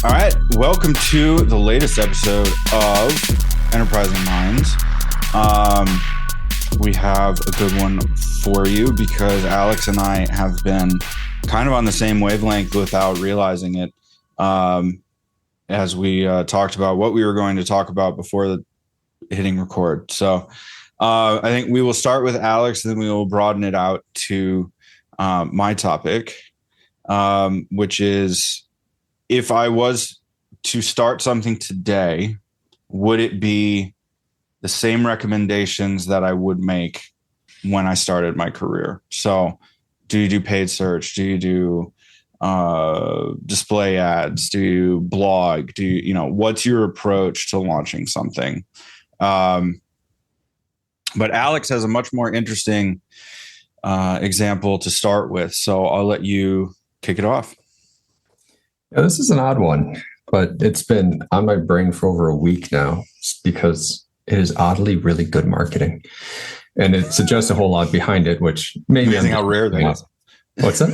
All right, welcome to the latest episode of Enterprising Minds. We have a good one for you because Alex and I have been kind of on the same wavelength without realizing it, as we talked about what we were going to talk about before hitting record. So I think we will start with Alex, and then we will broaden it out to my topic, which is, if I was to start something today, would it be the same recommendations that I would make when I started my career? So do you do paid search? Do you do display ads? Do you blog? What's your approach to launching something? But Alex has a much more interesting example to start with. So I'll let you kick it off. Yeah, this is an odd one, but it's been on my brain for over a week now because it is oddly really good marketing. And it suggests a whole lot behind it, which maybe amazing how rare that is. What's that?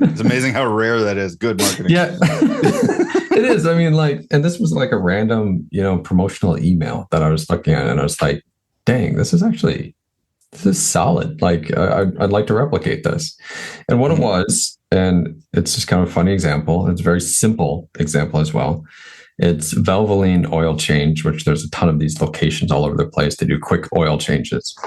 It's amazing how rare that is. Good marketing. Yeah, it is. I mean, and this was like a random, promotional email that I was looking at, and I was like, dang, this is solid. Like, I'd like to replicate this. And what it was, and it's just kind of a funny example. It's a very simple example as well. It's Valvoline oil change, which there's a ton of these locations all over the place. They do quick oil changes.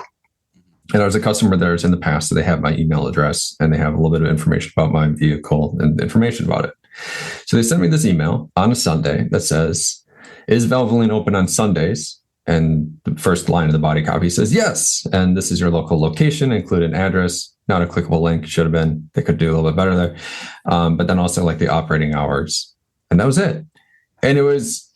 And I was a customer of theirs in the past, so they have my email address and they have a little bit of information about my vehicle and information about it. So they sent me this email on a Sunday that says, "Is Valvoline open on Sundays?" And the first line of the body copy says, "Yes. And this is your local location, include an address." Not a clickable link. Should have been. They could do a little bit better there. But then also like the operating hours. And that was it. And it was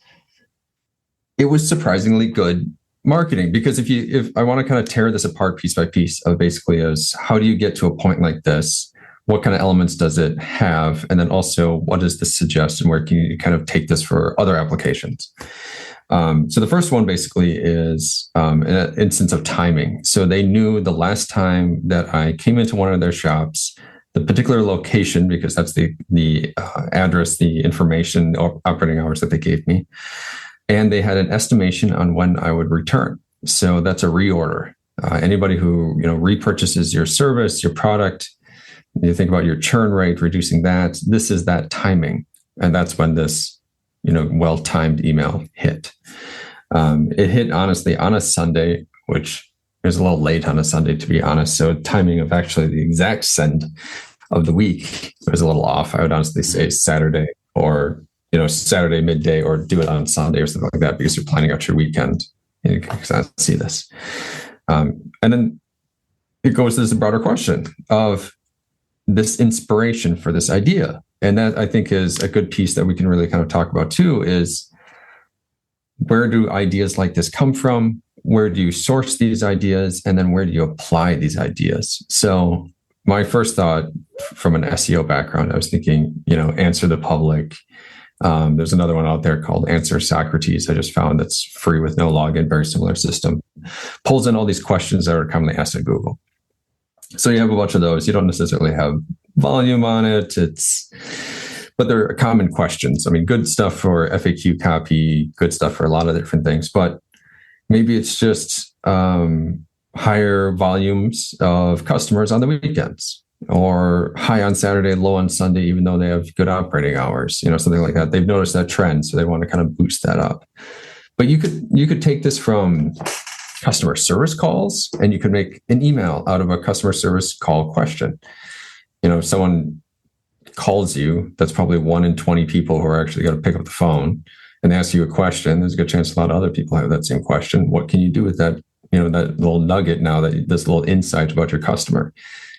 surprisingly good marketing, because if I want to kind of tear this apart piece by piece of basically is, how do you get to a point like this? What kind of elements does it have? And then also, what does this suggest, and where can you kind of take this for other applications? So the first one basically is an instance of timing. So they knew the last time that I came into one of their shops, the particular location, because that's the address, the information, or operating hours that they gave me. And they had an estimation on when I would return. So that's a reorder. Anybody who repurchases your service, your product, you think about your churn rate, reducing that. This is that timing. And that's when this well-timed email hit. It hit, honestly, on a Sunday, which is a little late on a Sunday, to be honest. So timing of actually the exact send of the week was a little off. I would honestly say Saturday, or Saturday midday, or do it on Sunday or something like that, because you're planning out your weekend. You can kind of see this. And then it goes to this broader question of this inspiration for this idea. And that, I think, is a good piece that we can really kind of talk about too, is where do ideas like this come from? Where do you source these ideas? And then where do you apply these ideas? So my first thought, from an SEO background, I was thinking, Answer the Public. There's another one out there called Answer Socrates. I just found that's free with no login, very similar system. Pulls in all these questions that are commonly asked at Google. So you have a bunch of those. You don't necessarily have volume on it. But they're common questions. I mean, good stuff for FAQ copy, good stuff for a lot of different things. But maybe it's just higher volumes of customers on the weekends, or high on Saturday, low on Sunday, even though they have good operating hours, something like that. They've noticed that trend, so they want to kind of boost that up. But you could take this from customer service calls, and you could make an email out of a customer service call question. If someone calls you, that's probably 1 in 20 people who are actually going to pick up the phone, and they ask you a question. There's a good chance a lot of other people have that same question. What can you do with that? That little nugget now, that this little insight about your customer.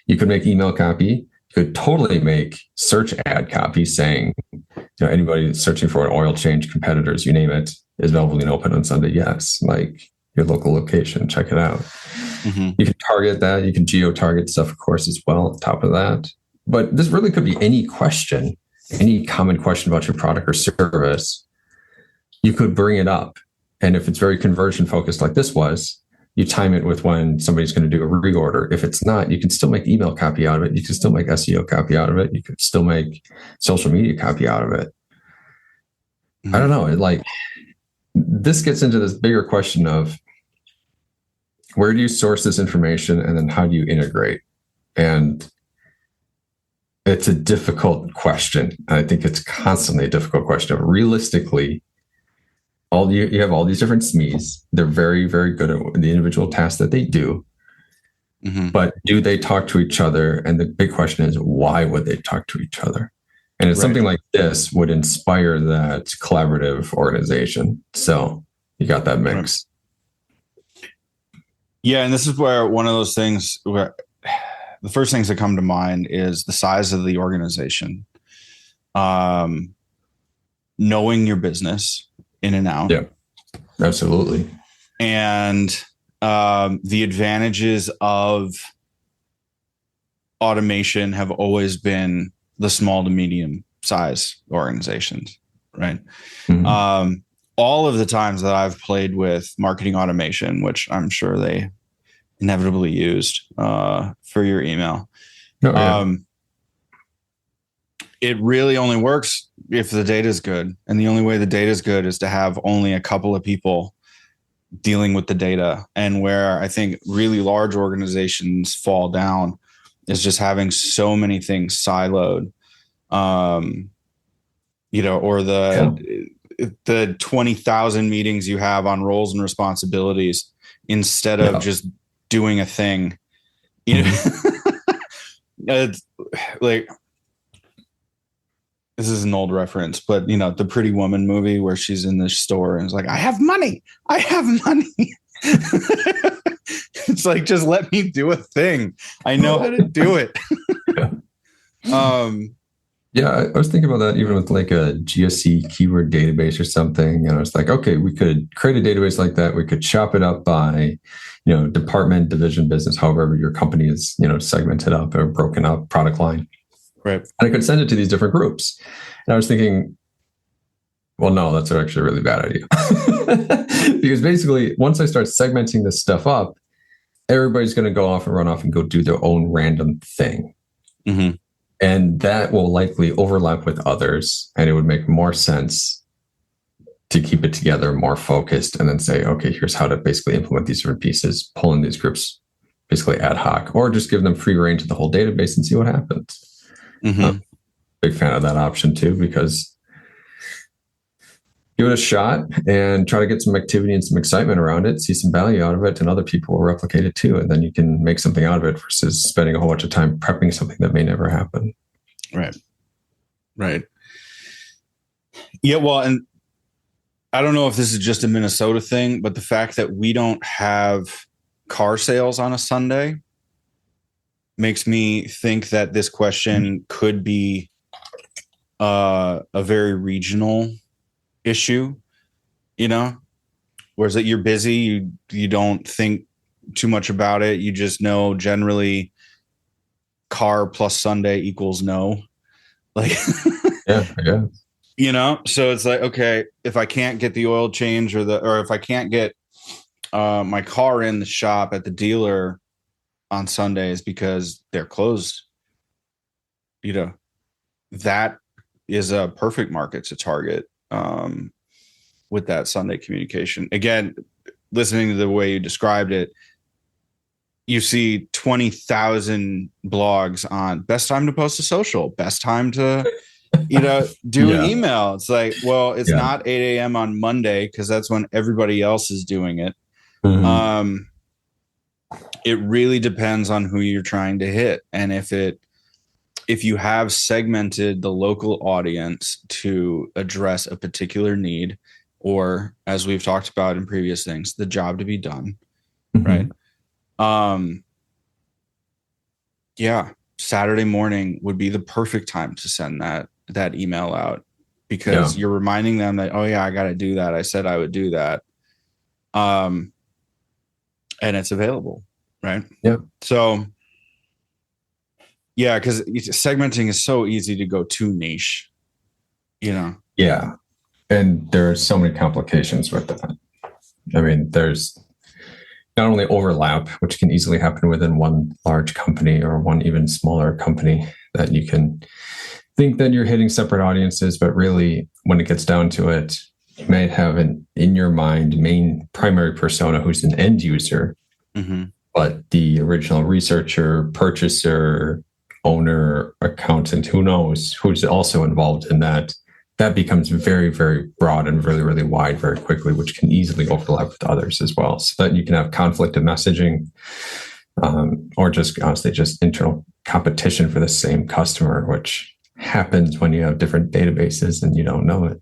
You could make email copy. You could totally make search ad copy saying, anybody searching for an oil change, competitors, you name it, is Valvoline open on Sunday? Yes. Like your local location, check it out. Mm-hmm. You can target that. You can geo-target stuff, of course, as well on top of that. But this really could be any question, any common question about your product or service. You could bring it up. And if it's very conversion focused like this was, you time it with when somebody's going to do a reorder. If it's not, you can still make email copy out of it. You can still make SEO copy out of it. You could still make social media copy out of it. I don't know. This gets into this bigger question of where do you source this information and then how do you integrate? And it's a difficult question. I think it's constantly a difficult question. Realistically, you have all these different SMEs. They're very, very good at the individual tasks that they do. But do they talk to each other? And the big question is, why would they talk to each other? And it's something like this would inspire that collaborative organization. So you got that mix. Yeah. And this is where one of those things where the first things that come to mind is the size of the organization, knowing your business in and out. Yeah, absolutely. And the advantages of automation have always been the small to medium size organizations, right? All of the times that I've played with marketing automation, which I'm sure they inevitably used for your email, it really only works if the data is good. And the only way the data is good is to have only a couple of people dealing with the data. And where I think really large organizations fall down is just having so many things siloed, or the 20,000 meetings you have on roles and responsibilities instead of just doing a thing. It's like, this is an old reference, but the Pretty Woman movie where she's in the store and it's like, I have money. It's like, just let me do a thing. I know how to do it. I was thinking about that even with like a GSC keyword database or something. And I was like, okay, we could create a database like that. We could chop it up by, department, division, business, however your company is, segmented up or broken up, product line. Right. And I could send it to these different groups. And I was thinking, well, no, that's actually a really bad idea. Because basically, once I start segmenting this stuff up, everybody's going to go off and run off and go do their own random thing. And that will likely overlap with others. And it would make more sense to keep it together, more focused, and then say, okay, here's how to basically implement these different pieces, pull in these groups basically ad hoc, or just give them free reign to the whole database and see what happens. Big fan of that option too, because give it a shot and try to get some activity and some excitement around it, see some value out of it, and other people will replicate it too. And then you can make something out of it versus spending a whole bunch of time prepping something that may never happen. Right. Yeah. Well, and I don't know if this is just a Minnesota thing, but the fact that we don't have car sales on a Sunday makes me think that this question could be a very regional issue, whereas that you're busy, you don't think too much about it. You just know generally car plus Sunday equals no. Like, so it's like, okay, if I can't get the oil change or if I can't get my car in the shop at the dealer on Sundays because they're closed, that is a perfect market to target with that Sunday communication. Again, listening to the way you described it, you see 20,000 blogs on best time to post a social, best time to, do an email. It's like, well, it's not 8 a.m. on Monday because that's when everybody else is doing it. It really depends on who you're trying to hit. And if you have segmented the local audience to address a particular need, or as we've talked about in previous things, the job to be done, right? Saturday morning would be the perfect time to send that email out because you're reminding them that, oh yeah, I got to do that. I said I would do that. And it's available. Right. Yeah. So, because segmenting is so easy to go too niche, Yeah. And there are so many complications with that. I mean, there's not only overlap, which can easily happen within one large company or one even smaller company, that you can think that you're hitting separate audiences, but really when it gets down to it, you may have in your mind main primary persona who's an end user, but the original researcher, purchaser, owner, accountant, who knows, who's also involved in that, that becomes very, very broad and really, really wide very quickly, which can easily overlap with others as well. So that you can have conflict of messaging, or just honestly, just internal competition for the same customer, which happens when you have different databases and you don't know it.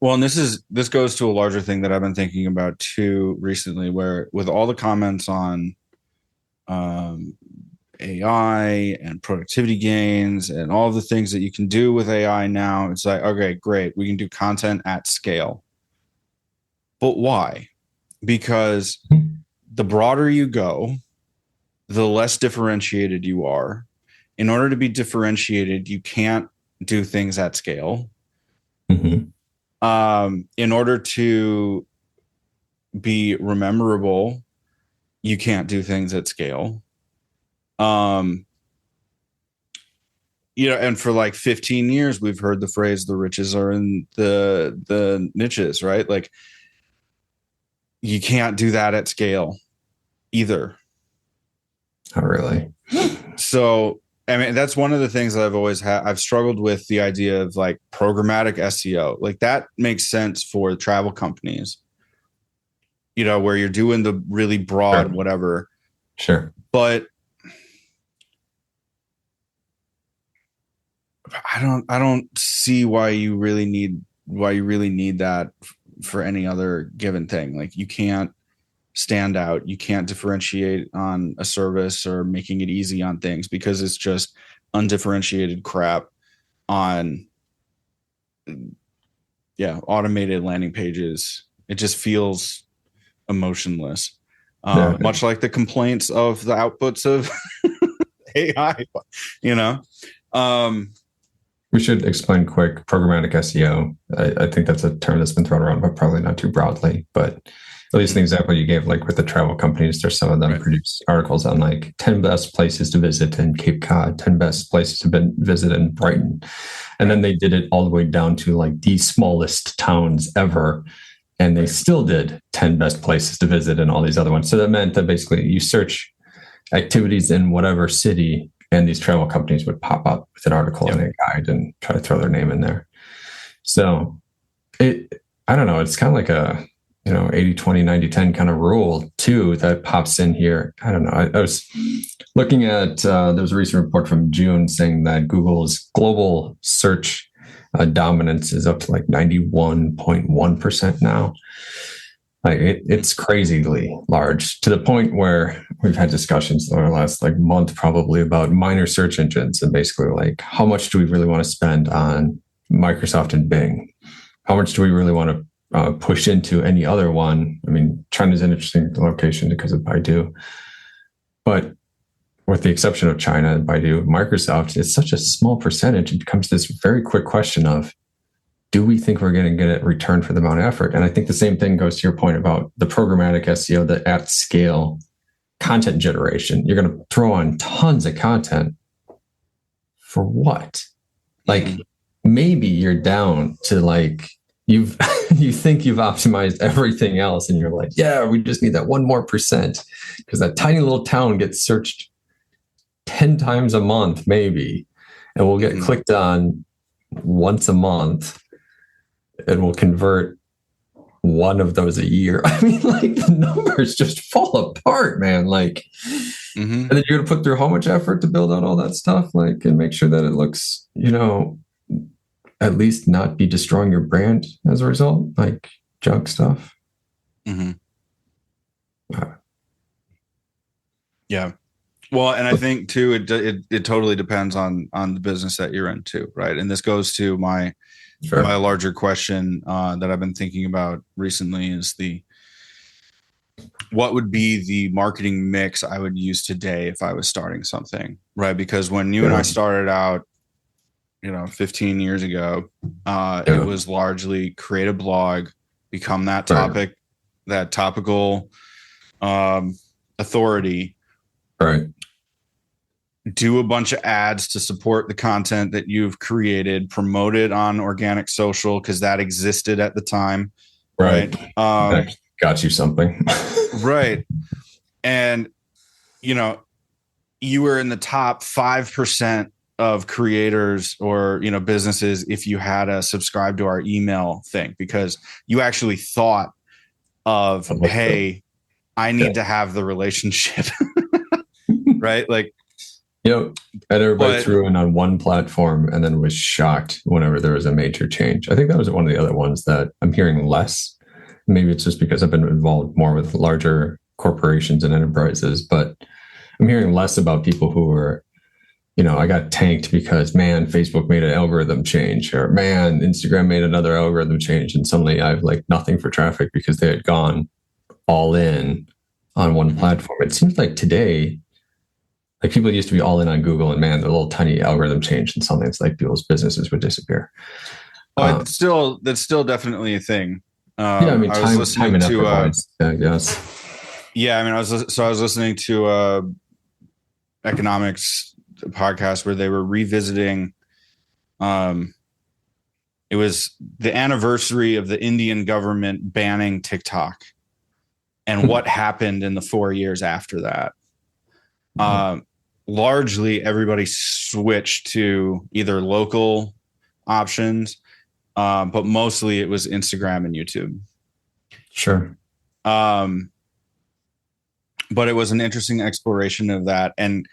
Well, and this goes to a larger thing that I've been thinking about too recently, where with all the comments on AI and productivity gains and all the things that you can do with AI now, it's like, okay, great, we can do content at scale. But why? Because the broader you go, the less differentiated you are. In order to be differentiated, you can't do things at scale. In order to be rememberable, you can't do things at scale. And for like 15 years, we've heard the phrase, the riches are in the niches, right? Like, you can't do that at scale either. Not really. So, I mean, that's one of the things that I've always had. I've struggled with the idea of like programmatic SEO. Like, that makes sense for travel companies, where you're doing the really broad whatever. Sure. But I don't see why you really need that for any other given thing. Like, you can't stand out. You can't differentiate on a service or making it easy on things, because it's just undifferentiated crap on automated landing pages. It just feels emotionless. Much like the complaints of the outputs of AI, We should explain quick programmatic SEO. I think that's a term that's been thrown around, but probably not too broadly. But at least the example you gave, like with the travel companies, there's some of them produce articles on like 10 best places to visit in Cape Cod, 10 best places to visit in Brighton. And then they did it all the way down to like the smallest towns ever. And they still did 10 best places to visit and all these other ones. So that meant that basically you search activities in whatever city, and these travel companies would pop up with an article and a guide and try to throw their name in there. So I don't know, it's kind of like a 80, 20, 90, 10 kind of rule too that pops in here. I don't know. I was looking at, there was a recent report from June saying that Google's global search dominance is up to like 91.1% now. Like it's crazily large, to the point where we've had discussions over the last like month probably about minor search engines, and basically like, how much do we really want to spend on Microsoft and Bing? How much do we really want to push into any other one? I mean, China's an interesting location because of Baidu, but with the exception of China and Baidu, Microsoft is such a small percentage. It becomes this very quick question of, do we think we're going to get a return for the amount of effort? And I think the same thing goes to your point about the programmatic SEO, the at scale content generation. You're going to throw on tons of content for what? Like, maybe you're down to like, you think you've optimized everything else, and you're like, yeah, we just need that 1 more percent, because that tiny little town gets searched 10 times a month, maybe, and we'll get clicked on once a month, and we'll convert one of those a year. I mean, like, the numbers just fall apart, man. Like, and then you're going to put through how much effort to build out all that stuff, like, and make sure that it looks, at least not be destroying your brand as a result, like junk stuff. Yeah. Well, and I think too, it totally depends on the business that you're in too, right? And this goes to my larger question that I've been thinking about recently is what would be the marketing mix I would use today if I was starting something, right? Because when you and I started out, 15 years ago, it was largely create a blog, become that topic, that topical authority. Right. do a bunch of ads to support the content that you've created, promote it on organic social because that existed at the time. Right. That got you something. Right. And, you know, you were in the top 5% of creators or, you know, businesses if you had a subscribe to our email thing, because you actually thought of, hey, I need to have the relationship. Right. Like, and everybody threw in on one platform and then was shocked whenever there was a major change. I think that was one of the other ones that I'm hearing less. Maybe it's just because I've been involved more with larger corporations and enterprises, but I'm hearing less about people who are, you know, I got tanked because, man, Facebook made an algorithm change, or man, Instagram made another algorithm change. And suddenly I have like nothing for traffic because they had gone all in on one platform. It seems like today, like people used to be all in on Google, and man, the little tiny algorithm changed and suddenly it's like people's businesses would disappear. That's still definitely a thing. I mean, time and effort wise, I guess. Yeah, I mean, I was listening to economics podcast where they were revisiting. It was the anniversary of the Indian government banning TikTok, and what happened in the 4 years after that. Largely, everybody switched to either local options, but mostly it was Instagram and YouTube. Sure. But it was an interesting exploration of that. And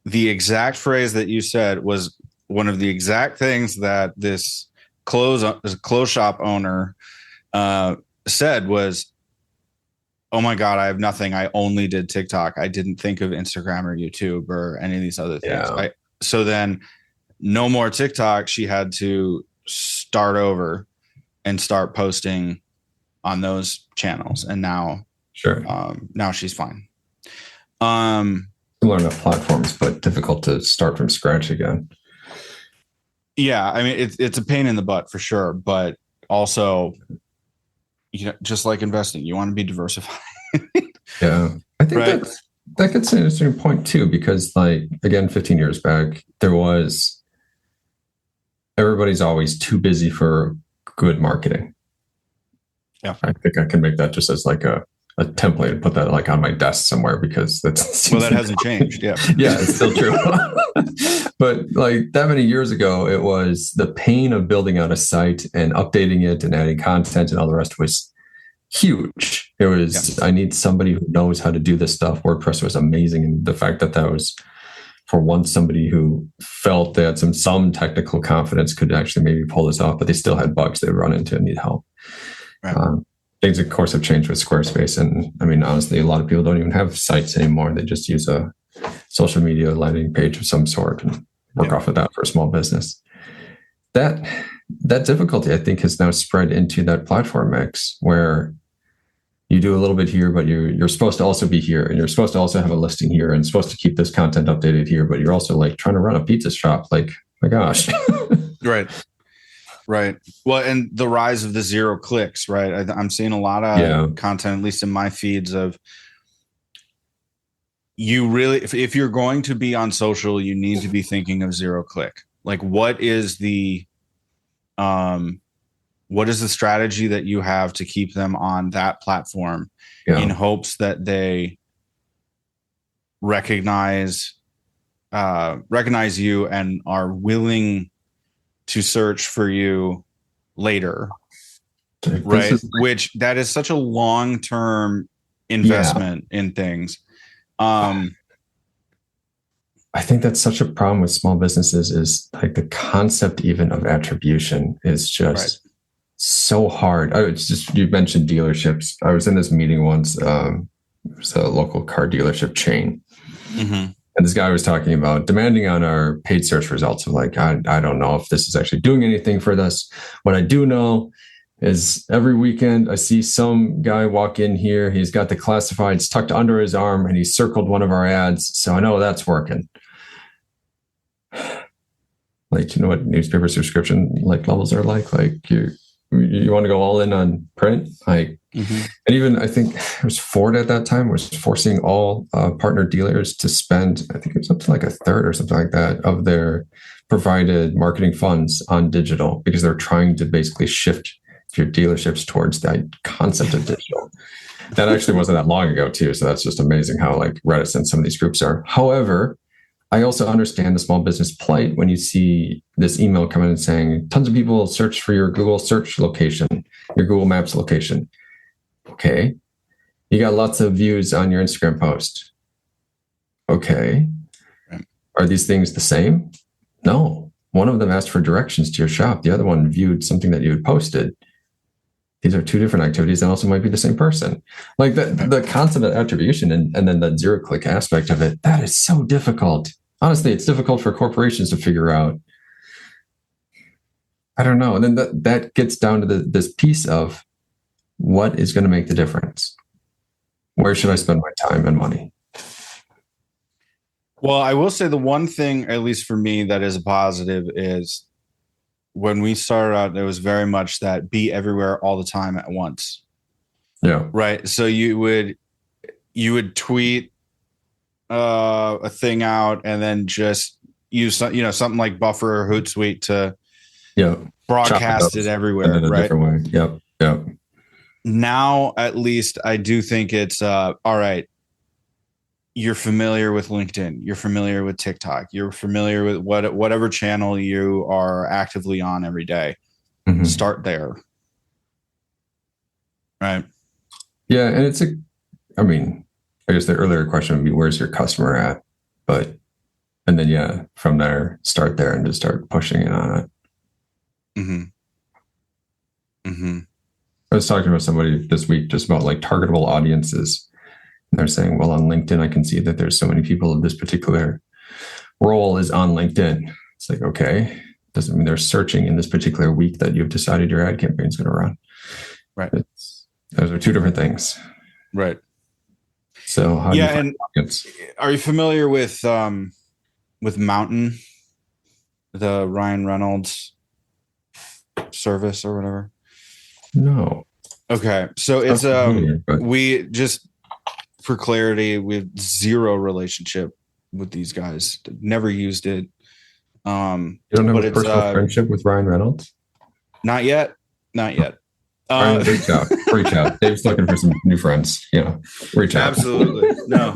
the exact phrase that you said was one of the exact things that this clothes shop owner said was, oh my God, I have nothing. I only did TikTok. I didn't think of Instagram or YouTube or any of these other things. Yeah. So then no more TikTok. She had to start over and start posting on those channels. And now, now she's fine. Similar enough platforms, but difficult to start from scratch again. Yeah. I mean, it's a pain in the butt for sure, but also, you know, just like investing, you want to be diversified. Yeah. I think that gets an interesting point too, because like, again, 15 years back, everybody's always too busy for good marketing. Yeah. I think I can make that just as like a template and put that like on my desk somewhere, because that hasn't changed. Yeah. Yeah, it's still true. But like that many years ago, it was the pain of building out a site and updating it and adding content and all the rest was huge. It was, I need somebody who knows how to do this stuff. WordPress was amazing. And the fact that was for once somebody who felt they had some technical confidence could actually maybe pull this off, but they still had bugs they run into and need help. Right. Things, of course, have changed with Squarespace. And I mean, honestly, a lot of people don't even have sites anymore. They just use a social media landing page of some sort and work off of that for a small business. That difficulty, I think, has now spread into that platform mix where you do a little bit here, but you're supposed to also be here, and you're supposed to also have a listing here, and supposed to keep this content updated here, but you're also like trying to run a pizza shop. Like, my gosh. Right. Well, and the rise of the 0 clicks, right? I'm seeing a lot of content, at least in my feeds, of you really, if you're going to be on social, you need to be thinking of 0 click. Like, what is the strategy that you have to keep them on that platform in hopes that they recognize you and are willing to search for you later, right? Which that is such a long-term investment in things. I think that's such a problem with small businesses, is like the concept even of attribution is just so hard. You mentioned dealerships. I was in this meeting once. It was a local car dealership chain. Mm-hmm. And this guy was talking about demanding on our paid search results of like, I don't know if this is actually doing anything for this. What I do know is every weekend I see some guy walk in here. He's got the classifieds tucked under his arm and he circled one of our ads. So I know that's working. Like, you know what newspaper subscription like levels are like? Like you want to go all in on print? Like, and even I think it was Ford at that time was forcing all partner dealers to spend, I think it was up to like a third or something like that of their provided marketing funds on digital, because they're trying to basically shift your dealerships towards that concept of digital. That actually wasn't that long ago too. So that's just amazing how like reticent some of these groups are. However, I also understand the small business plight when you see this email come in and saying tons of people search for your Google search location, your Google Maps location. Okay. You got lots of views on your Instagram post. Okay. Are these things the same? No. One of them asked for directions to your shop. The other one viewed something that you had posted. These are two different activities and also might be the same person. Like the concept of attribution and then the zero click aspect of it, that is so difficult. Honestly, it's difficult for corporations to figure out. I don't know. And then that gets down to this piece of what is going to make the difference? Where should I spend my time and money? Well, I will say the one thing, at least for me, that is a positive is when we started out, there was very much that be everywhere all the time at once. Yeah. Right. So you would tweet a thing out and then just use something like Buffer or Hootsuite to broadcast it everywhere. In a different way. Yep. Now, at least I do think it's all right. You're familiar with LinkedIn. You're familiar with TikTok. You're familiar with whatever channel you are actively on every day. Mm-hmm. Start there. Right. Yeah. And I guess the earlier question would be, where's your customer at? And then, from there, start there and just start pushing it on it. I was talking about somebody this week just about like targetable audiences. And they're saying, well, on LinkedIn, I can see that there's so many people of this particular role is on LinkedIn. It's like, okay, doesn't mean they're searching in this particular week that you've decided your ad campaign is going to run. Right. Those are two different things. Right. So how do you find audience? Are you familiar with Mountain, the Ryan Reynolds service or whatever? No. Okay. So it's we just, for clarity, we have zero relationship with these guys. Never used it. You don't have a personal friendship with Ryan Reynolds? Not yet. Ryan, reach out. Dave's looking for some new friends. Reach out. Absolutely. No.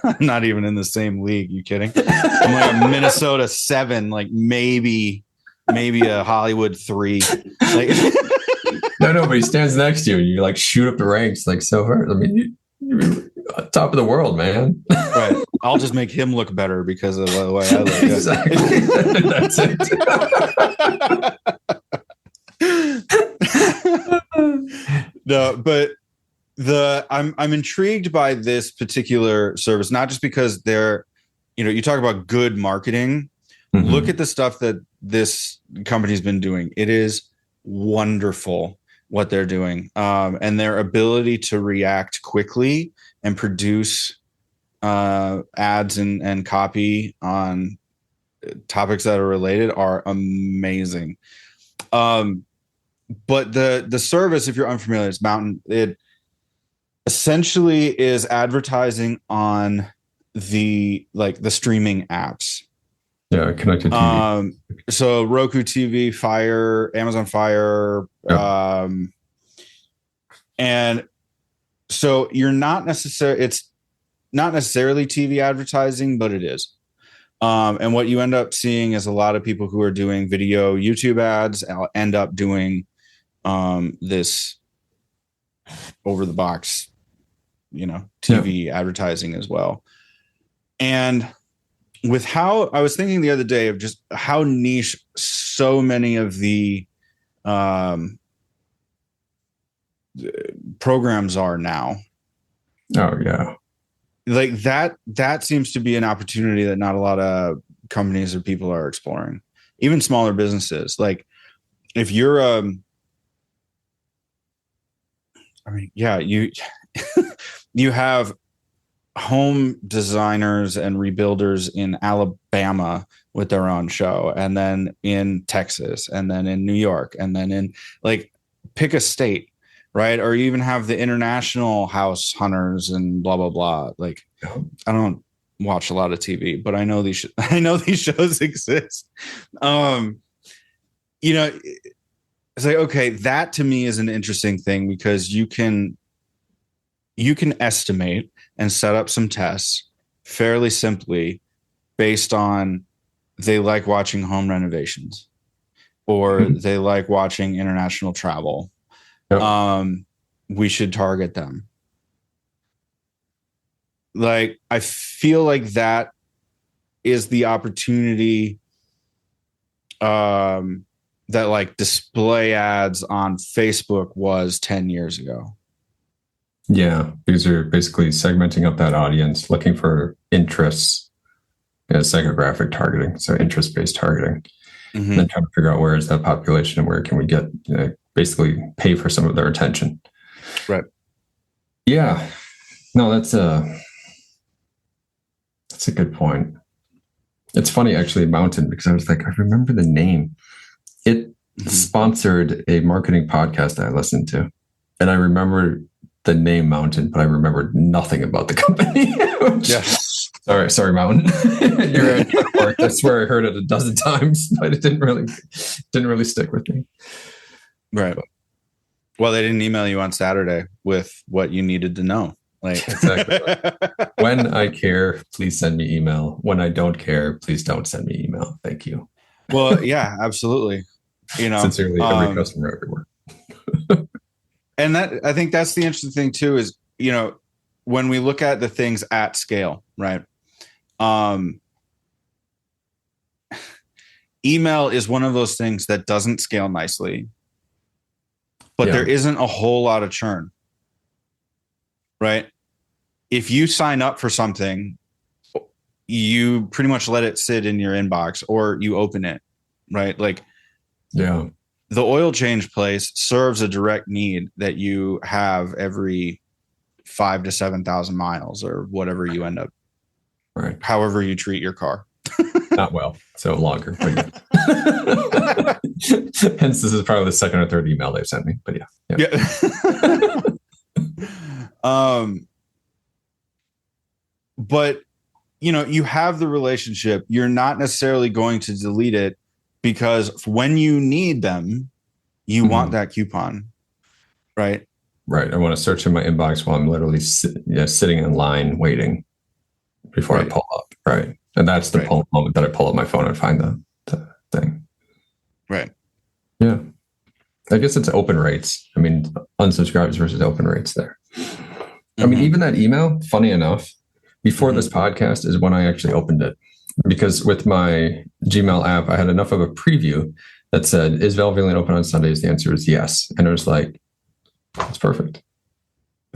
I'm not even in the same league. You kidding? I'm like a Minnesota 7, like maybe a Hollywood 3. Like, no, but he stands next to you and you like shoot up the ranks like so hard. I mean, you're top of the world, man. Right. I'll just make him look better because of the way I look. Exactly. That's it. No, but I'm intrigued by this particular service, not just because they're, you talk about good marketing. Mm-hmm. Look at the stuff that this company's been doing. It is wonderful what they're doing, and their ability to react quickly and produce ads and copy on topics that are related are amazing. But the service, if you're unfamiliar, it's Mountain. It essentially is advertising on the streaming apps. Yeah, connected TV. So Roku TV, Fire, Amazon Fire, and so it's not necessarily TV advertising, but it is. And what you end up seeing is a lot of people who are doing video YouTube ads end up doing this over the box, TV advertising as well. And with how I was thinking the other day of just how niche so many of the programs are now. Oh yeah. Like that seems to be an opportunity that not a lot of companies or people are exploring, even smaller businesses. Like if you're you you have home designers and rebuilders in Alabama with their own show, and then in Texas, and then in New York, and then in, like, pick a state, right? Or you even have the international house hunters and blah blah blah. Like, I don't watch a lot of TV, but I know these I know these shows exist. You know, it's like, okay, that to me is an interesting thing, because you can estimate and set up some tests fairly simply based on they like watching home renovations, or they like watching international travel. Yep. We should target them. Like, I feel like that is the opportunity that, like, display ads on Facebook was 10 years ago. Yeah, because you're basically segmenting up that audience, looking for interests, psychographic targeting, so interest-based targeting, and then trying to figure out where is that population and where can we get, basically pay for some of their attention. Right. Yeah. No, that's a good point. It's funny, actually, Mountain, because I was like, I remember the name. It sponsored a marketing podcast I listened to, and I remember the name Mountain, but I remembered nothing about the company. Sorry, Mountain. You're in work. I swear I heard it a dozen times, but it didn't really stick with me. Right. Well, they didn't email you on Saturday with what you needed to know. Like, exactly. When I care, please send me email. When I don't care, please don't send me email. Thank you. Well, yeah, absolutely. Sincerely, every customer everywhere. And I think that's the interesting thing too, is, when we look at the things at scale, right? Email is one of those things that doesn't scale nicely, but there isn't a whole lot of churn, right? If you sign up for something, you pretty much let it sit in your inbox, or you open it, right? Like, yeah. The oil change place serves a direct need that you have every 5,000 to 7,000 miles, or whatever you end up, right? However you treat your car. Not well, so longer. But yeah. Hence, this is probably the second or third email they've sent me. But yeah. But you have the relationship. You're not necessarily going to delete it, because when you need them, you want that coupon, right? Right. I want to search in my inbox while I'm literally sitting in line waiting before I pull up. Right. And that's the moment that I pull up my phone and find the thing. Right. Yeah. I guess it's open rates. I mean, unsubscribes versus open rates there. I mean, even that email, funny enough, before this podcast is when I actually opened it. Because with my Gmail app, I had enough of a preview that said, is Valvoline open on Sundays? The answer is yes. And it was like, that's perfect.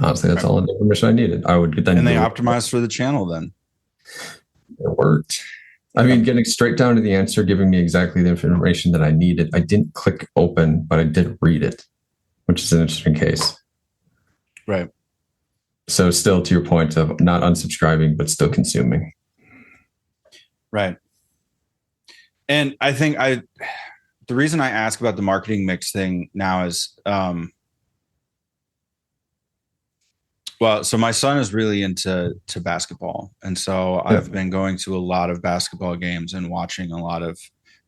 Honestly, that's all the information I needed. I would then. And they optimized for the channel then. It worked. I mean, getting straight down to the answer, giving me exactly the information that I needed. I didn't click open, but I did read it, which is an interesting case. Right. So still to your point of not unsubscribing, but still consuming. Right. And I think the reason I ask about the marketing mix thing now is, so my son is really into basketball. And so I've been going to a lot of basketball games and watching a lot of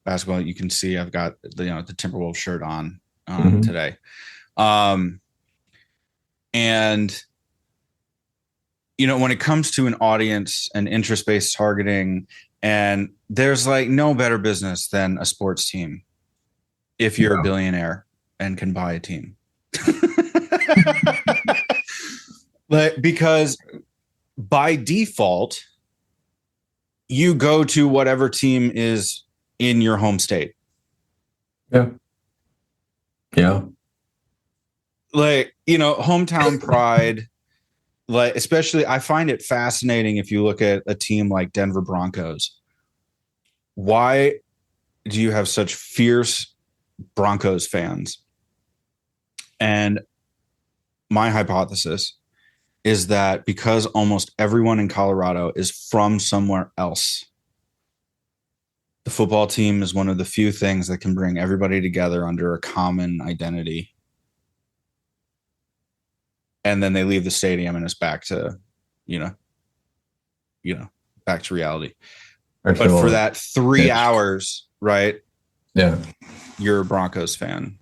basketball. You can see I've got the Timberwolves shirt on today. And when it comes to an audience and interest-based targeting, and there's like no better business than a sports team if you're a billionaire and can buy a team. Because by default, you go to whatever team is in your home state. Yeah. Yeah. Like, hometown pride. Like, especially, I find it fascinating if you look at a team like Denver Broncos. Why do you have such fierce Broncos fans? And my hypothesis is that because almost everyone in Colorado is from somewhere else, the football team is one of the few things that can bring everybody together under a common identity. And then they leave the stadium and it's back to, back to reality. But for that 3 hours, right? Yeah. You're a Broncos fan.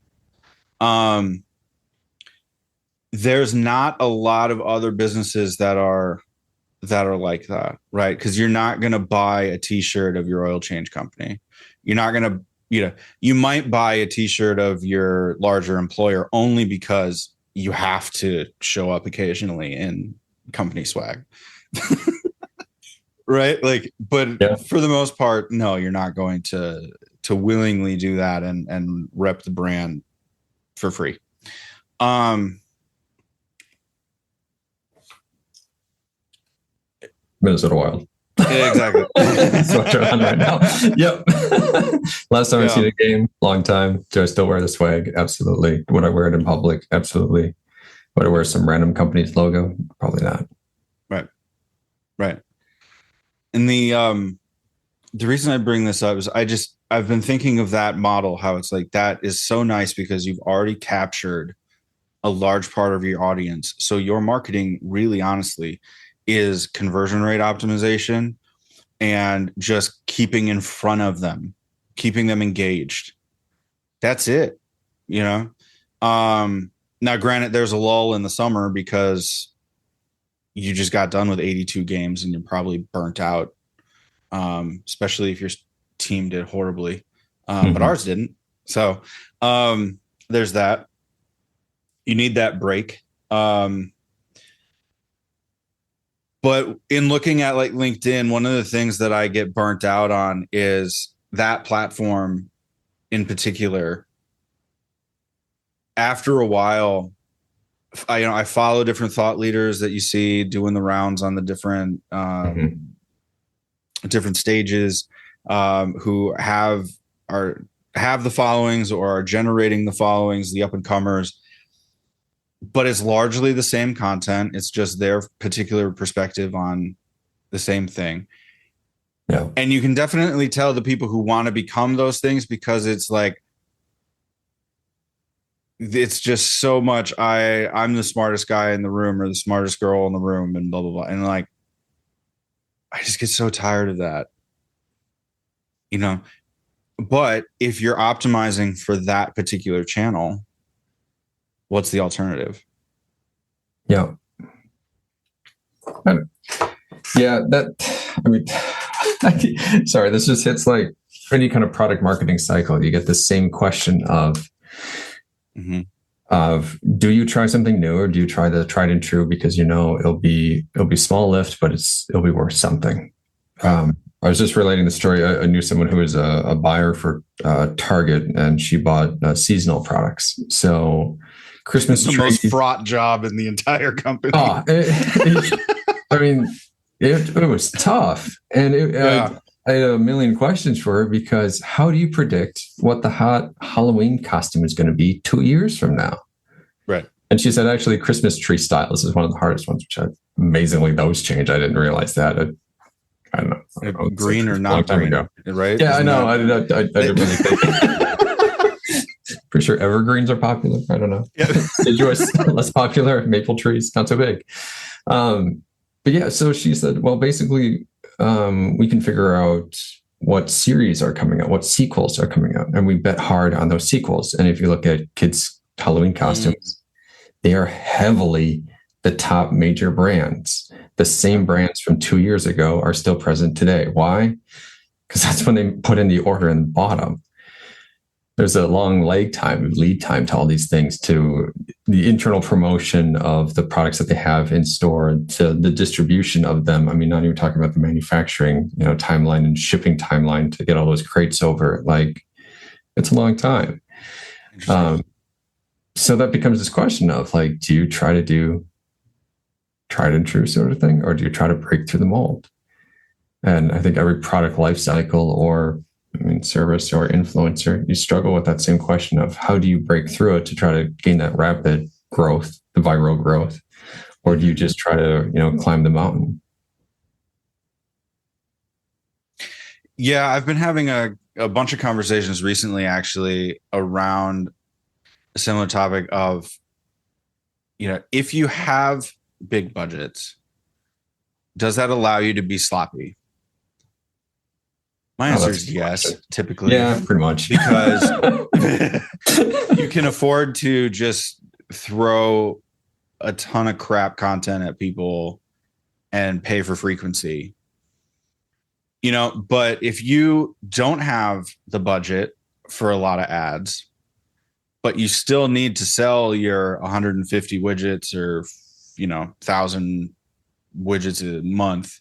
There's not a lot of other businesses that are like that, right? Because you're not going to buy a t-shirt of your oil change company. You're not going to, you might buy a t-shirt of your larger employer only because you have to show up occasionally in company swag. Right? Like, but for the most part, no, you're not going to willingly do that and rep the brand for free. Minnesota Wild. Exactly. That's what you're on right now. Yep. Last time I've seen a game, long time. Do I still wear the swag? Absolutely. Would I wear it in public? Absolutely. Would I wear some random company's logo? Probably not. Right. And the reason I bring this up is I've been thinking of that model, how it's like that is so nice because you've already captured a large part of your audience. So your marketing really honestly is conversion rate optimization and just keeping in front of them, keeping them engaged. That's it. Now, granted, there's a lull in the summer because you just got done with 82 games and you're probably burnt out, especially if your team did horribly, but ours didn't. So there's that. You need that break. But in looking at like LinkedIn, one of the things that I get burnt out on is that platform in particular. After a while, I follow different thought leaders that you see doing the rounds on the different different stages, who have the followings or are generating the followings, the up and comers. But it's largely the same content. It's just their particular perspective on the same thing. Yeah. And you can definitely tell the people who want to become those things because it's like, it's just so much. I'm the smartest guy in the room or the smartest girl in the room and blah, blah, blah. And like, I just get so tired of that, but if you're optimizing for that particular channel, what's the alternative? Yeah. Sorry, this just hits like any kind of product marketing cycle. You get the same question of do you try something new or do you try the tried and true because it'll be small lift, but it'll be worth something. I was just relating the story. I knew someone who was a buyer for Target, and she bought seasonal products. So Christmas tree, the most fraught job in the entire company. It was tough, and I had a million questions for her because how do you predict what the hot Halloween costume is going to be 2 years from now? Right. And she said, actually, Christmas tree stylist is one of the hardest ones, which amazingly those change. I didn't realize that. I don't know. Green or not green, right? Yeah, I know. I didn't really think. Pretty sure evergreens are popular. I don't know. Deciduous, less popular. Maple trees, not so big. But yeah, so she said, well, basically, we can figure out what series are coming out, what sequels are coming out, and we bet hard on those sequels. And if you look at kids' Halloween costumes, they are heavily the top major brands. The same brands from 2 years ago are still present today. Why? Because that's when they put in the order in the bottom. There's a long lead time to all these things, to the internal promotion of the products that they have in store, to the distribution of them. I mean, not even talking about the manufacturing, timeline and shipping timeline to get all those crates over. Like, it's a long time. So that becomes this question of like, do you try to do tried and true sort of thing, or do you try to break through the mold? And I think every product life cycle or service or influencer, you struggle with that same question of how do you break through it to try to gain that rapid growth, the viral growth, Or do you just try to, climb the mountain? Yeah, I've been having a bunch of conversations recently, actually, around a similar topic of, if you have big budgets, does that allow you to be sloppy? My answer is yes, typically. Yeah, pretty much. Because you can afford to just throw a ton of crap content at people and pay for frequency. But if you don't have the budget for a lot of ads, but you still need to sell your 150 widgets or, 1,000 widgets a month,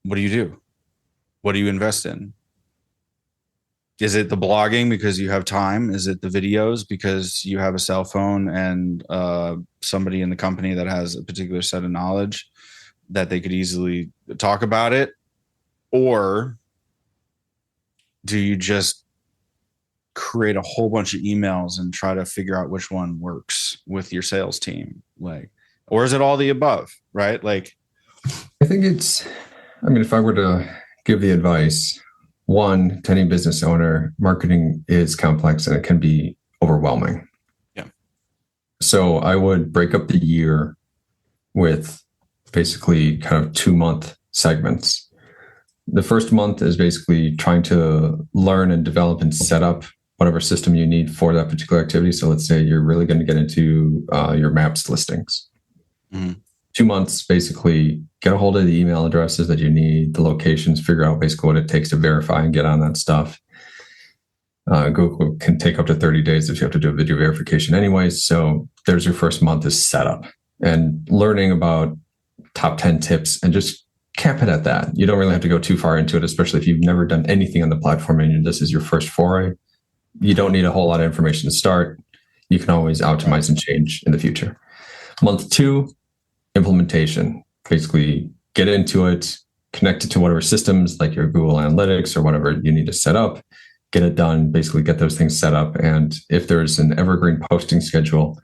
what do you do? What do you invest in? Is it the blogging because you have time? Is it the videos because you have a cell phone and somebody in the company that has a particular set of knowledge that they could easily talk about it? Or do you just create a whole bunch of emails and try to figure out which one works with your sales team? Or is it all the above, right? I think if I were to give the advice, one, to any business owner, marketing is complex and it can be overwhelming. Yeah. So I would break up the year with basically kind of 2-month segments. The first month is basically trying to learn and develop and set up whatever system you need for that particular activity. So let's say you're really going to get into your maps listings. Mm-hmm. 2 months, basically get a hold of the email addresses that you need, the locations, figure out basically what it takes to verify and get on that stuff. Google can take up to 30 days if you have to do a video verification anyways. So there's your first month is setup and learning about top 10 tips and just cap it at that. You don't really have to go too far into it, especially if you've never done anything on the platform and this is your first foray. You don't need a whole lot of information to start. You can always optimize and change in the future. Month 2, implementation. Basically get into it, connect it to whatever systems like your Google Analytics or whatever you need to set up, get it done, basically get those things set up. And if there's an evergreen posting schedule,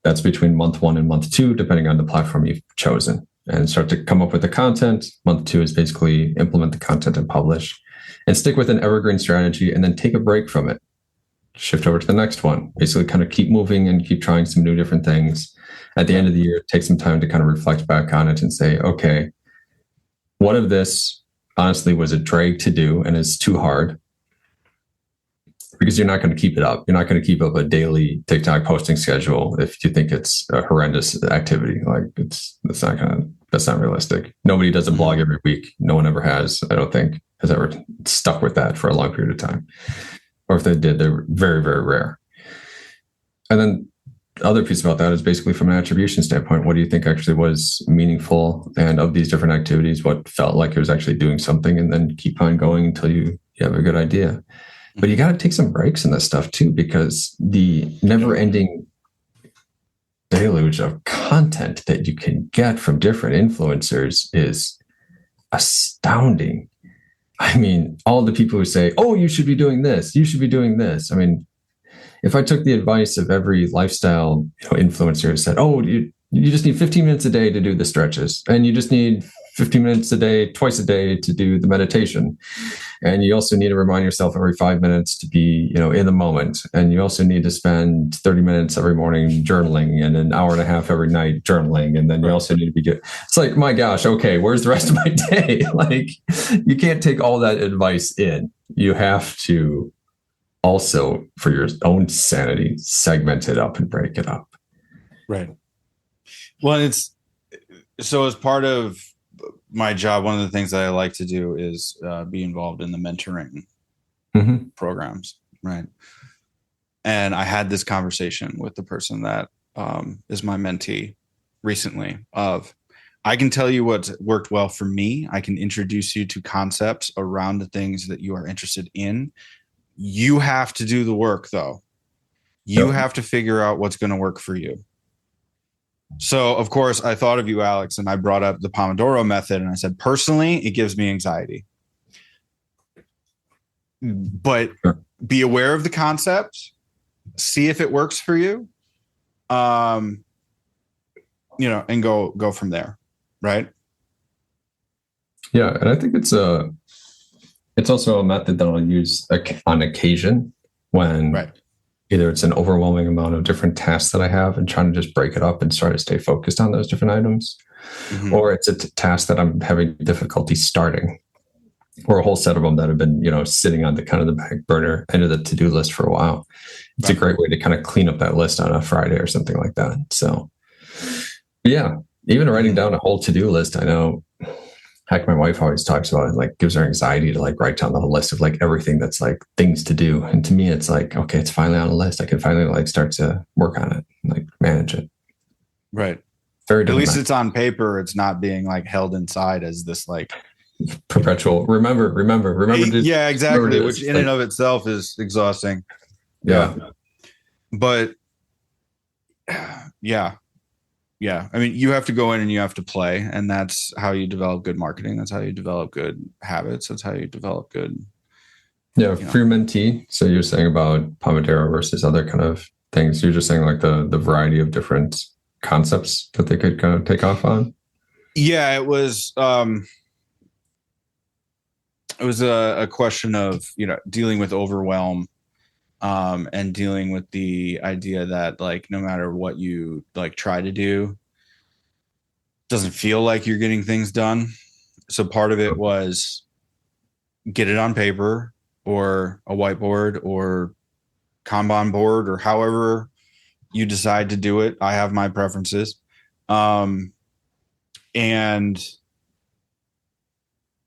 that's between month 1 and month 2, depending on the platform you've chosen, and start to come up with the content. Month 2 is basically implement the content and publish, and stick with an evergreen strategy and then take a break from it. Shift over to the next one, basically kind of keep moving and keep trying some new different things. At the end of the year, take some time to kind of reflect back on it and say, okay, what of this honestly was a drag to do and is too hard? Because you're not going to keep it up. You're not going to keep up a daily TikTok posting schedule if you think it's a horrendous activity. That's not realistic. Nobody does a blog every week. No one ever has, I don't think, has ever stuck with that for a long period of time. Or if they did, they're very, very rare. And then the other piece about that is basically from an attribution standpoint, what do you think actually was meaningful? And of these different activities, what felt like it was actually doing something? And then keep on going until you have a good idea. But you got to take some breaks in this stuff too, because the never-ending deluge of content that you can get from different influencers is astounding. I mean, all the people who say, oh, you should be doing this, you should be doing this. I mean, if I took the advice of every lifestyle influencer who said, oh, you just need 15 minutes a day to do the stretches, and you just need 15 minutes a day, twice a day to do the meditation. And you also need to remind yourself every 5 minutes to be, in the moment. And you also need to spend 30 minutes every morning journaling and an hour and a half every night journaling. And then you also need to be good. It's like, my gosh, okay, where's the rest of my day? You can't take all that advice in. You have to also, for your own sanity, segment it up and break it up. Right. Well, so as part of my job, one of the things that I like to do is be involved in the mentoring programs, right? And I had this conversation with the person that is my mentee recently of, I can tell you what worked well for me. I can introduce you to concepts around the things that you are interested in. You have to do the work, though. You have to figure out what's going to work for you. So, of course, I thought of you, Alex, and I brought up the Pomodoro method. And I said, personally, it gives me anxiety. But be aware of the concept. See if it works for you. and go from there. Right. Yeah. And I think it's also a method that I'll use on occasion when either it's an overwhelming amount of different tasks that I have and trying to just break it up and try to stay focused on those different items, or it's a task that I'm having difficulty starting, or a whole set of them that have been, sitting on the kind of the back burner end of the to-do list for a while. It's a great way to kind of clean up that list on a Friday or something like that. So yeah, even writing down a whole to-do list, I know, heck, my wife always talks about it, like gives her anxiety to like write down the whole list of like everything that's like things to do. And to me, it's like, okay, it's finally on a list. I can finally like start to work on it, like manage it. Right. Very At least it's on paper. It's not being like held inside as this like perpetual remember. Yeah, exactly. Remember which in and of itself is exhausting. Yeah. But yeah. I mean, you have to go in and you have to play, and that's how you develop good marketing. That's how you develop good habits. That's how you develop good. Yeah. For your mentee. So you're saying about Pomodoro versus other kind of things. You're just saying like the variety of different concepts that they could kind of take off on. Yeah, it was a question of, dealing with overwhelm, and dealing with the idea that like, no matter what you like try to do, doesn't feel like you're getting things done. So part of it was get it on paper or a whiteboard or Kanban board or however you decide to do it. I have my preferences. And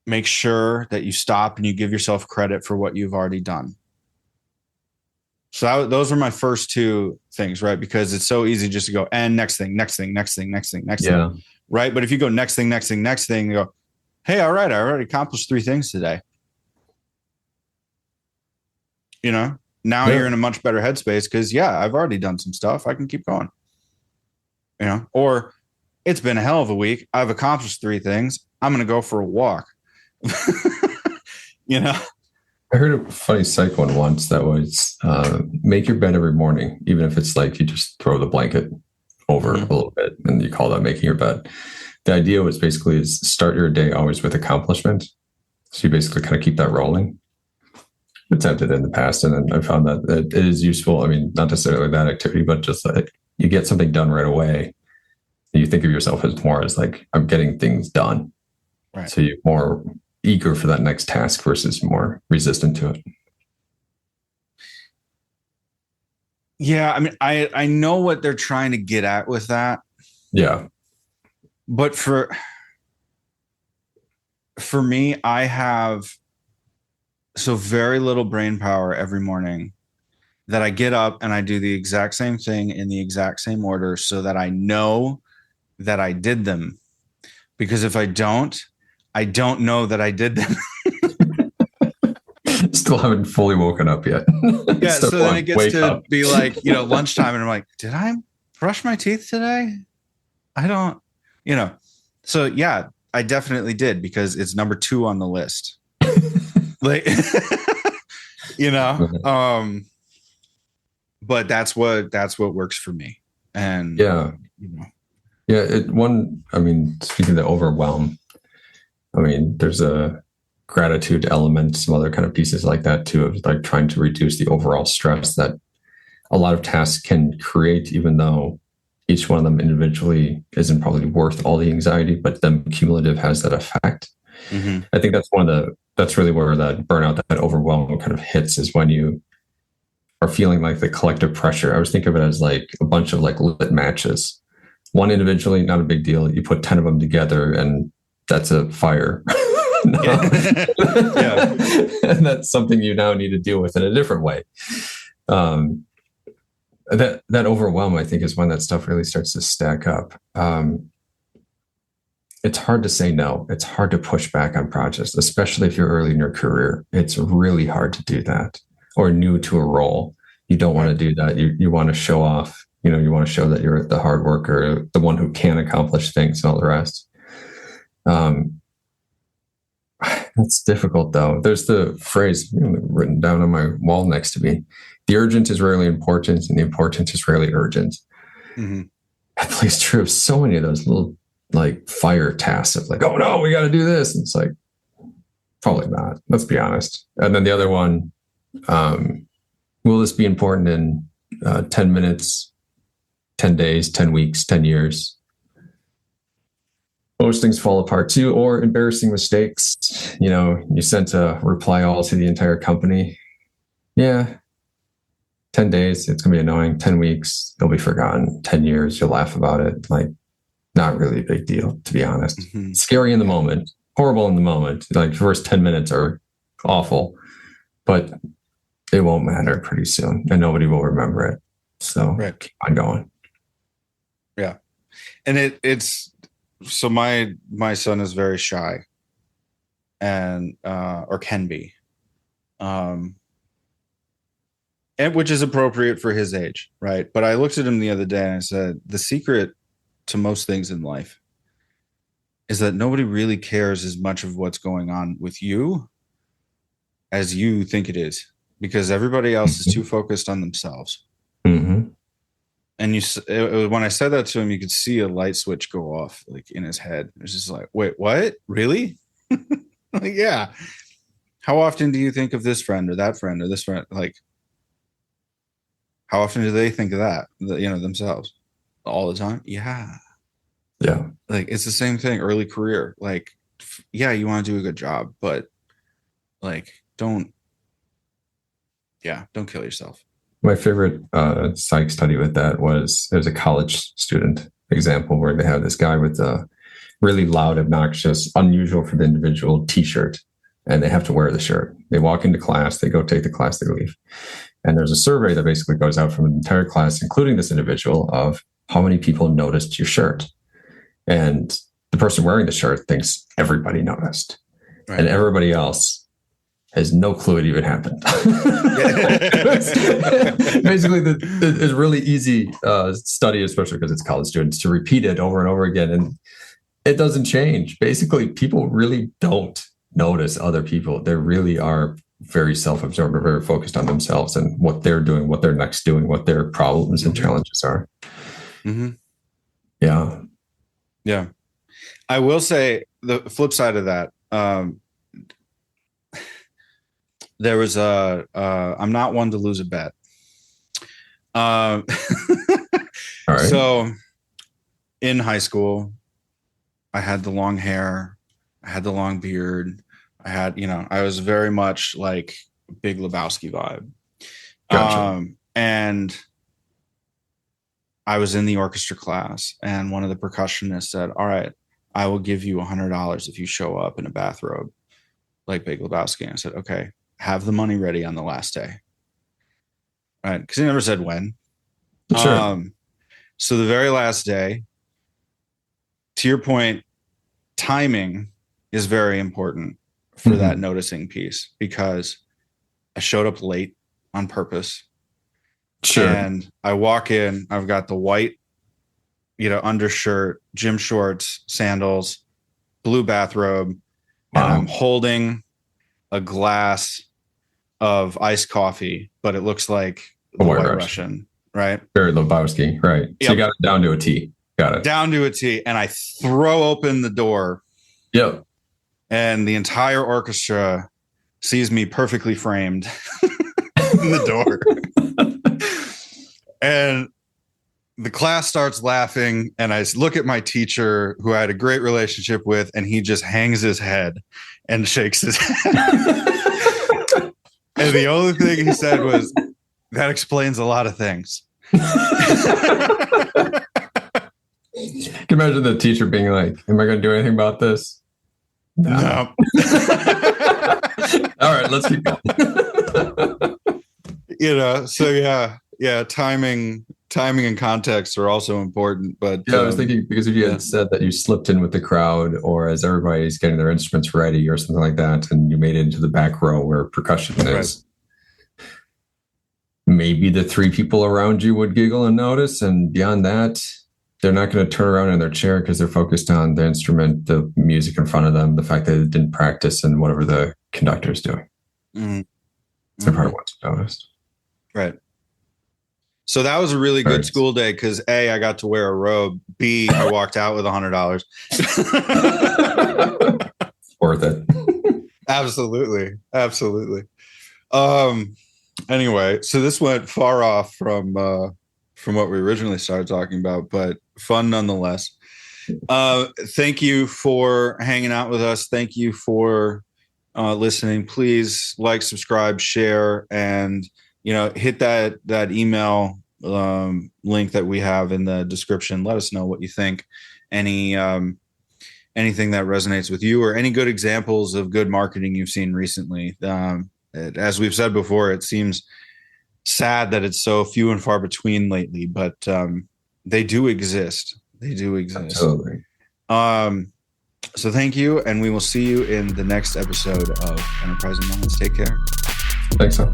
make sure that you stop and you give yourself credit for what you've already done. So those were my first two things, right? Because it's so easy just to go, and next thing. Right. But if you go next thing, you go, hey, all right, I already accomplished 3 things today. Now you're in a much better headspace because, I've already done some stuff. I can keep going. Or it's been a hell of a week. I've accomplished 3 things. I'm going to go for a walk. I heard a funny psych one once that was make your bed every morning, even if it's like you just throw the blanket over a little bit and you call that making your bed. The idea was basically is start your day always with accomplishment. So you basically kind of keep that rolling. Attempted in the past, and then I found that it is useful. I mean, not necessarily that activity, but just that you get something done right away. You think of yourself as more as like, I'm getting things done. Right. So you're more eager for that next task versus more resistant to it. Yeah. I mean, I know what they're trying to get at with that. Yeah. But for me, I have so very little brain power every morning that I get up and I do the exact same thing in the exact same order so that I know that I did them. Because if I don't know that I did them. Still haven't fully woken up yet. Yeah. So then it gets to be like, lunchtime, and I'm like, did I brush my teeth today? I don't, so yeah, I definitely did because it's number 2 on the list. Like, but that's what works for me. And I mean, speaking of the overwhelm, I mean, there's a gratitude element, some other kind of pieces like that too, of like trying to reduce the overall stress that a lot of tasks can create, even though each one of them individually isn't probably worth all the anxiety, but them cumulative has that effect. Mm-hmm. I think that's really where that burnout, that overwhelm kind of hits, is when you are feeling like the collective pressure. I always think of it as like a bunch of like lit matches. One individually, not a big deal. You put 10 of them together and that's a fire. Yeah. And that's something you now need to deal with in a different way. That overwhelm, I think, is when that stuff really starts to stack up. It's hard to say no. It's hard to push back on projects, especially if you're early in your career. It's really hard to do that, or new to a role. You don't want to do that. You want to show off, you want to show that you're the hard worker, the one who can accomplish things and all the rest. It's difficult though. There's the phrase written down on my wall next to me. The urgent is rarely important and the important is rarely urgent. Mm-hmm. That plays true of so many of those little like fire tasks of like, oh no, we got to do this. And it's like, probably not. Let's be honest. And then the other one, will this be important in 10 minutes, 10 days, 10 weeks, 10 years? Most things fall apart too, or embarrassing mistakes. You sent a reply all to the entire company. Yeah. 10 days, it's going to be annoying. 10 weeks, it'll be forgotten. 10 years, you'll laugh about it. Like, not really a big deal, to be honest. Mm-hmm. Scary in the moment, horrible in the moment. Like, the first 10 minutes are awful, but it won't matter pretty soon, and nobody will remember it. So Keep on going. Yeah. And it's so my son is very shy, and or can be. And which is appropriate for his age, right? But I looked at him the other day and I said, the secret to most things in life is that nobody really cares as much of what's going on with you as you think it is, because everybody else is too focused on themselves. Mm-hmm. And when I said that to him, you could see a light switch go off, like in his head. It was just like, wait, what? Really? Like, yeah. How often do you think of this friend or that friend or this friend? Like, how often do they think of that, themselves? All the time? Yeah. Yeah. Like, it's the same thing, early career. Like, yeah, you want to do a good job, but like, don't kill yourself. My favorite psych study with that was, there's a college student example where they have this guy with a really loud, obnoxious, unusual for the individual t-shirt, and they have to wear the shirt. They walk into class, they go take the class, they leave. And there's a survey that basically goes out from the entire class, including this individual, of how many people noticed your shirt. And the person wearing the shirt thinks everybody noticed. Right. And everybody else has no clue it even happened. Basically, it's really easy study, especially because it's college students, to repeat it over and over again. And it doesn't change. Basically, people really don't notice other people. They really are very self-absorbed or very focused on themselves and what they're doing, what they're next doing, what their problems and challenges are. Mm-hmm. Yeah. Yeah. I will say the flip side of that. There was I'm not one to lose a bet. All right. So in high school, I had the long hair, I had the long beard. I had, I was very much like Big Lebowski vibe. Gotcha. And I was in the orchestra class, and one of the percussionists said, all right, I will give you $100 if you show up in a bathrobe like Big Lebowski. And I said, okay, have the money ready on the last day. Right. Because he never said when. Sure. So the very last day, to your point, timing is very important for that noticing piece, because I showed up late on purpose. Sure. And I walk in, I've got the white, undershirt, gym shorts, sandals, blue bathrobe, and I'm holding a glass of iced coffee, but it looks like the White Russian, right? Very Lebowski, right? So yep. You got it down to a T. Got it. Down to a T. And I throw open the door. Yep. And the entire orchestra sees me perfectly framed in the door. And the class starts laughing. And I look at my teacher, who I had a great relationship with, and he just hangs his head and shakes his head. And the only thing he said was, that explains a lot of things. Can you imagine the teacher being like, am I going to do anything about this? No. All right, let's keep going. So yeah, timing and context are also important. But yeah, I was thinking, because if you had said that you slipped in with the crowd, or as everybody's getting their instruments ready or something like that, and you made it into the back row where percussion is, maybe the three people around you would giggle and notice, and beyond that, they're not going to turn around in their chair because they're focused on the instrument, the music in front of them, the fact that they didn't practice, and whatever the conductor is doing. Mm-hmm. They're probably ones who noticed. Right. So that was a really good Right. school day because A, I got to wear a robe. B, I walked out with $100. Worth it. Absolutely. Absolutely. Anyway, so this went far off from what we originally started talking about, but fun nonetheless. Thank you for hanging out with us. Thank you for listening. Please like, subscribe, share, and hit that email link that we have in the description. Let us know what you think. Anything that resonates with you, or any good examples of good marketing you've seen recently. As we've said before, it seems sad that it's so few and far between lately, but they do exist. They do exist. Totally. So thank you, and we will see you in the next episode of Enterprising Minds. Take care. Thanks, so.